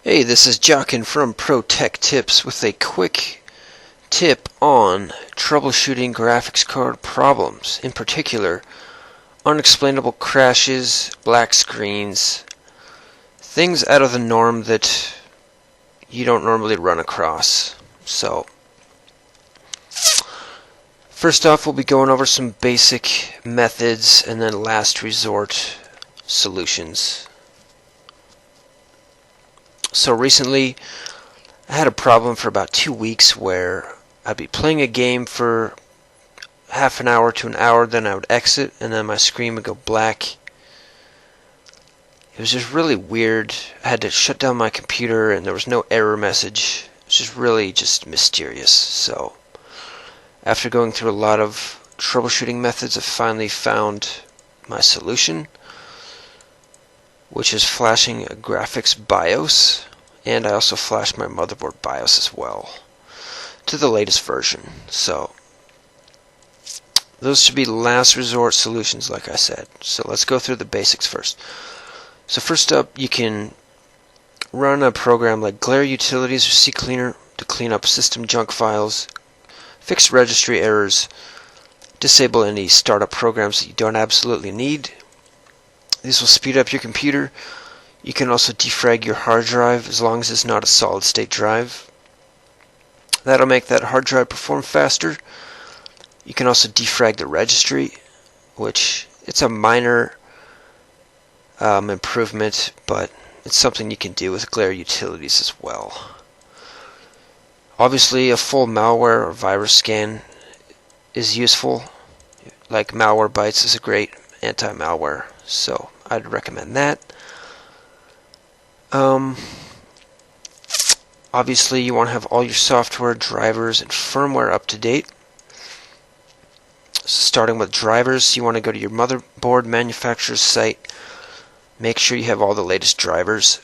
Hey, this is Jockin from Pro Tech Tips with a quick tip on troubleshooting graphics card problems. In particular, unexplainable crashes, black screens, things out of the norm that you don't normally run across. So, first off, we'll be going over some basic methods and then last resort solutions. So recently, I had a problem for about 2 weeks where I'd be playing a game for half an hour to an hour, then I would exit, and then my screen would go black. It was just really weird. I had to shut down my computer, and there was no error message. It was just really just mysterious. So, after going through a lot of troubleshooting methods, I finally found my solution, which is flashing a graphics BIOS, and I also flashed my motherboard BIOS as well to the latest version. So those should be last resort solutions, like I said. So let's go through the basics first. So first up, you can run a program like glary utilities or ccleaner to clean up system junk files, fix registry errors, disable any startup programs that you don't absolutely need. This will speed up your computer. You can also defrag your hard drive as long as it's not a solid state drive. That'll make that hard drive perform faster. You can also defrag the registry, which it's a minor improvement, but it's something you can do with glare utilities as well. Obviously, a full malware or virus scan is useful. Like Malwarebytes is a great anti-malware, so I'd recommend that. Obviously, you want to have all your software, drivers, and firmware up to date. So starting with drivers, you want to go to your motherboard manufacturer's site. Make sure you have all the latest drivers,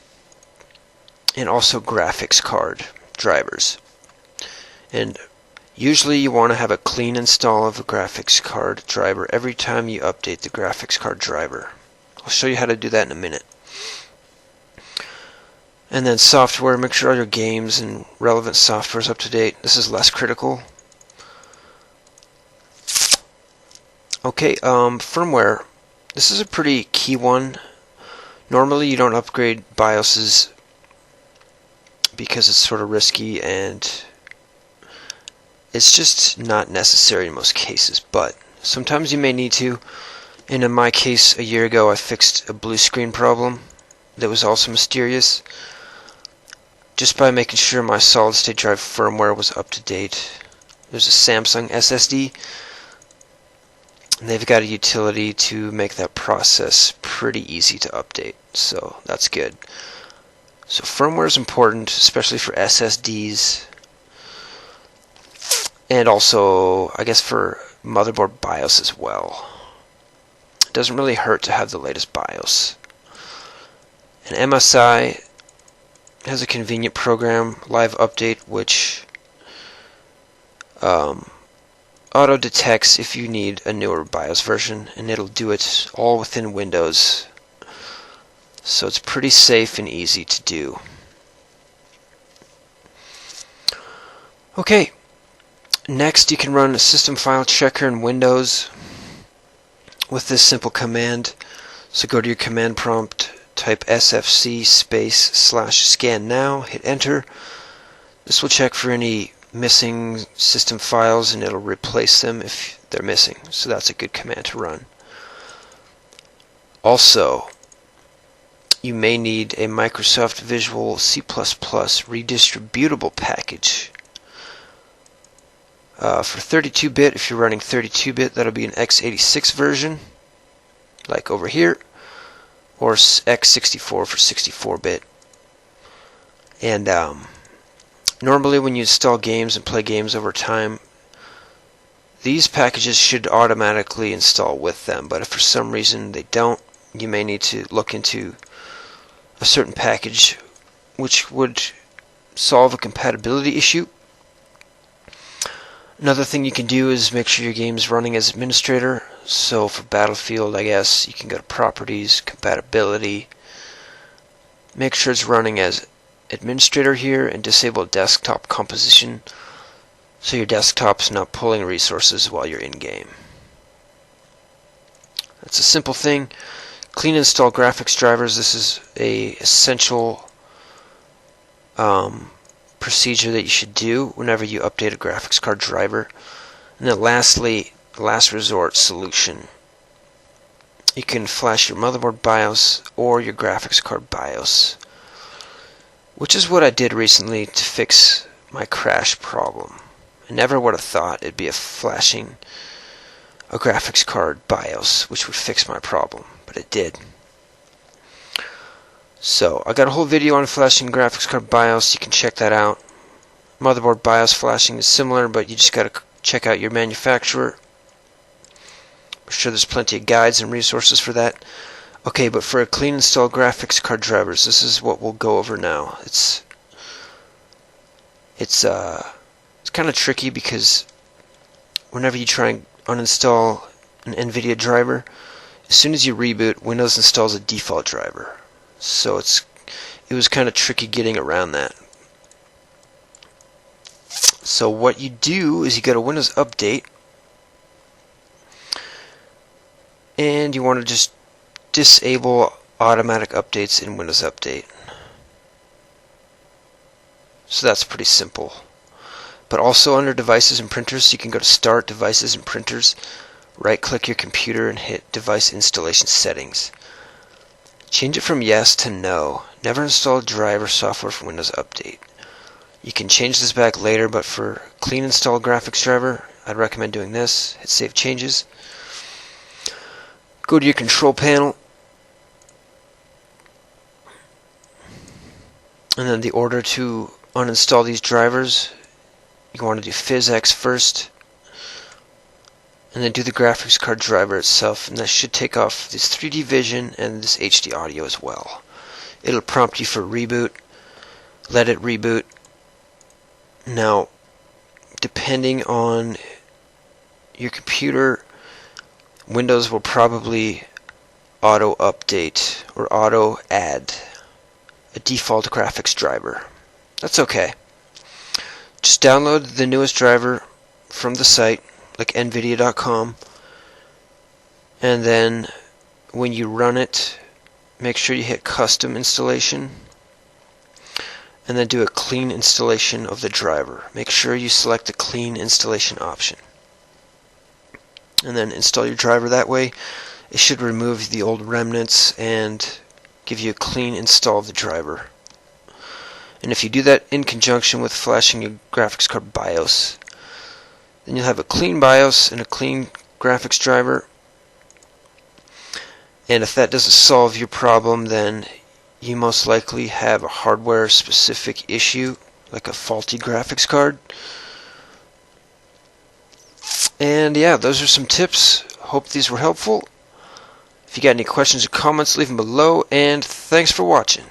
and also graphics card drivers. And usually you want to have a clean install of a graphics card driver every time you update the graphics card driver. I'll show you how to do that in a minute. And then software, make sure all your games and relevant software is up to date. This is less critical. Okay, firmware. This is a pretty key one. Normally you don't upgrade BIOSes because it's sort of risky and it's just not necessary in most cases, but sometimes you may need to. And in my case, a year ago, I fixed a blue screen problem that was also mysterious just by making sure my solid state drive firmware was up to date. There's a Samsung SSD, and they've got a utility to make that process pretty easy to update, so that's good. So firmware is important, especially for SSDs, and also, I guess, for motherboard BIOS as well. It doesn't really hurt to have the latest BIOS. And MSI has a convenient program, Live Update, which auto detects if you need a newer BIOS version, and it'll do it all within Windows. So it's pretty safe and easy to do. Okay, next you can run a system file checker in Windows with this simple command. So go to your command prompt, type sfc /scannow, hit enter. This will check for any missing system files and it'll replace them if they're missing. So that's a good command to run. Also, you may need a Microsoft Visual C++ redistributable package. For 32-bit, if you're running 32-bit, that'll be an x86 version, like over here, or x64 for 64-bit. And normally when you install games and play games over time, these packages should automatically install with them, but if for some reason they don't, you may need to look into a certain package which would solve a compatibility issue. Another thing you can do is make sure your game is running as administrator. So for Battlefield, I guess, you can go to Properties, Compatibility, make sure it's running as administrator here and disable desktop composition so your desktop's not pulling resources while you're in game. That's a simple thing. Clean install graphics drivers. This is a essential procedure that you should do whenever you update a graphics card driver. And then lastly, last resort solution. You can flash your motherboard BIOS or your graphics card BIOS, which is what I did recently to fix my crash problem. I never would have thought it'd be flashing a graphics card BIOS which would fix my problem, but it did. So I got a whole video on flashing graphics card BIOS. You can check that out. Motherboard BIOS flashing is similar, but you just got to check out your manufacturer. I'm sure there's plenty of guides and resources for that. Okay, but for a clean install graphics card drivers, this is what we'll go over now. It's kind of tricky because whenever you try and uninstall an NVIDIA driver, as soon as you reboot, Windows installs a default driver. So it was kind of tricky getting around that. So what you do is you go to Windows Update, and you want to just disable automatic updates in Windows Update. So that's pretty simple. But also under Devices and Printers, you can go to Start, Devices and Printers, right-click your computer and hit Device Installation Settings. Change it from Yes to No. Never install driver software for Windows Update. You can change this back later, but for clean install graphics driver, I'd recommend doing this. Hit Save Changes. Go to your control panel, and then the order to uninstall these drivers, you want to do PhysX first, and then do the graphics card driver itself, and that should take off this 3D vision and this HD audio as well. It'll prompt you for reboot. Let it reboot. Now, depending on your computer, Windows will probably auto update or auto add a default graphics driver. That's okay. Just download the newest driver from the site, like nvidia.com, and then when you run it, make sure you hit Custom Installation, and then do a clean installation of the driver. Make sure you select the clean installation option, and then install your driver that way. It should remove the old remnants and give you a clean install of the driver. And if you do that in conjunction with flashing your graphics card BIOS, then you'll have a clean BIOS and a clean graphics driver. And if that doesn't solve your problem, then you most likely have a hardware specific issue, like a faulty graphics card. And yeah, those are some tips. Hope these were helpful. If you got any questions or comments, leave them below, and thanks for watching.